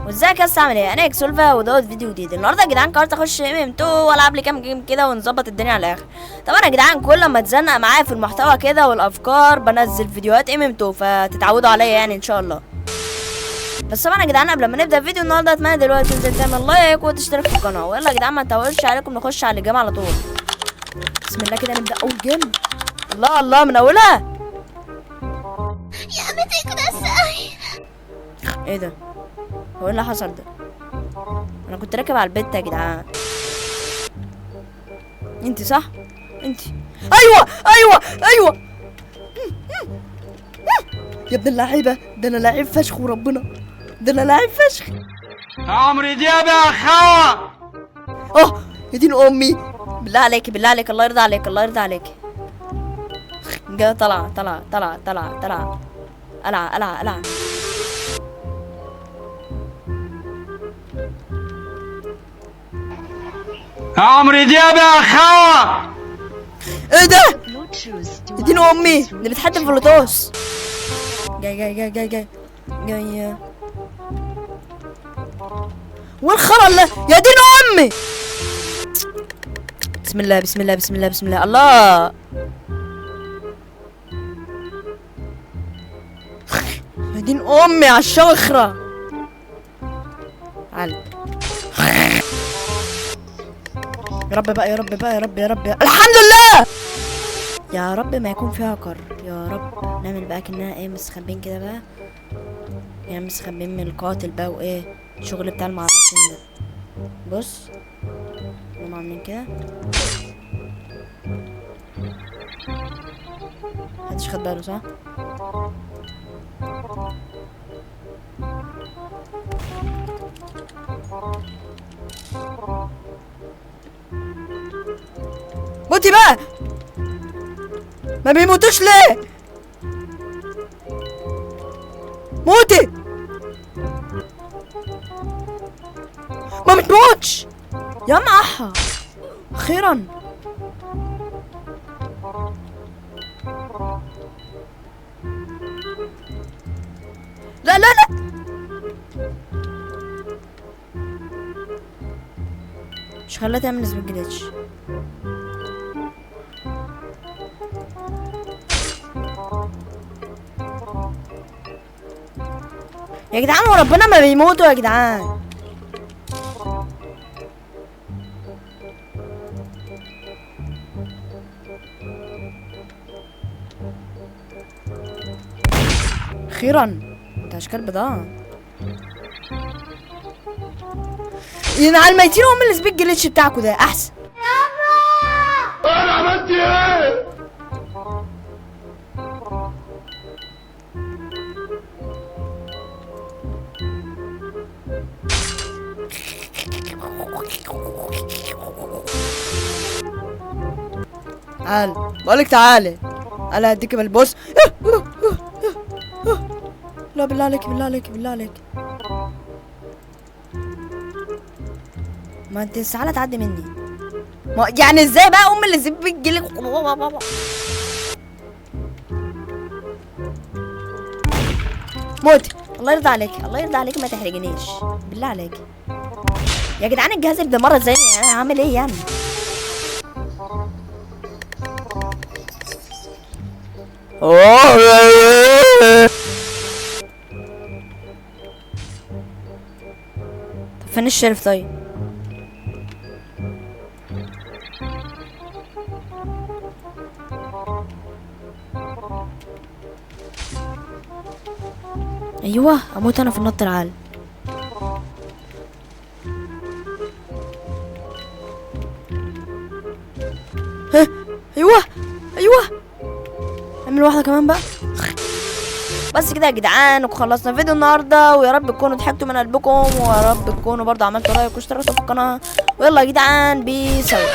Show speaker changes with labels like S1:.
S1: وازيك يا اسطى، عامل ايه؟ انا اكسولفا ودوت فيديو جديد. النهارده يا جدعان قررت اخش ام 2 والعب لي كام جيم كده ونظبط الدنيا على الاخر. طبعا يا جدعان كل ما اتزنق معايا في المحتوى كده والافكار بنزل فيديوهات ام 2، فتتعودوا عليا يعني ان شاء الله. بس طبعا يا جدعان قبل ما نبدا الفيديو النهارده اتمنى دلوقتي تنزل تعمل لايك وتشترك في القناه، ويلا يا جدعان ما نطولش عليكم نخش على الجيم على طول. بسم الله كده نبدا اول جيم. الله الله من اولها. ايه ده؟ هو ايه اللي حصل ده؟ انا كنت راكب على البيت يا جدعان. انت صح؟ انت ايوه ايوه ايوه يا ابن اللعيبه، ده انا لعيب فشخ وربنا، ده انا لعيب فشخ.
S2: عمرو دياب يا خوا.
S1: يا دين امي، بالله عليك بالله عليك، الله يرضى عليك الله يرضى عليك. جا طلع طلع طلع طلع طلع قلع قلع قلع.
S2: عمرو دياب يا خوا.
S1: ايه ده؟ يا دين امي، ده بيتحدى الفلوتوس. جاي جاي جاي جاي جاي جاي. والخرا اللي يا دين امي. بسم الله بسم الله بسم الله بسم الله. الله يا دين امي على الشخرة. تعال يا رب بقى يا رب بقى يا رب يا رب الحمد لله. يا رب ما يكون فيها هاكر يا رب. نعمل بقى كأننا ايه مستخبين كده بقى، يعني مستخبين من القاتل بقى وايه الشغل بتاع المعرفين ده. بص هم عاملين كده، محدش خد باله صح؟ موتي بقى، ما بيموتوش ليه؟ موتي ما بتموتش يا معها اخيرا. لا لا لا مش خليها تعمل سبيك جليتش. يا جدعان وربنا ما بيموتوا يا جدعان. اخيرا انت اشكال بضاعة ينعل الميتين هم السبيك جليتش بتاعكوا ده احسن.
S2: انا عملت ايه؟
S1: تعال بقولك تعالي، انا هديك بالبوس. لا بالله عليك بالله عليك بالله عليك، ما انت استحالة تعدي مني. ما يعني ازاي بقى اللي زي بتجيلك. موتي الله يرضى عليك الله يرضى عليك، ما تحرجنيش بالله عليك يا جدعان. الجهاز اللي مرة ازاي يعني هعمل ايه يعني؟ طب فين الشرف طيب؟ ايوه اموت انا في النط العالي. ها ايوه ايوه اعمل واحده كمان بقى. بس كده يا جدعان وخلصنا فيديو النهارده، ويا رب تكونوا ضحكتوا من قلبكم، ويا رب تكونوا برضه عملتوا لايك واشتركتوا في القناه. ويلا يا جدعان بيس اوت.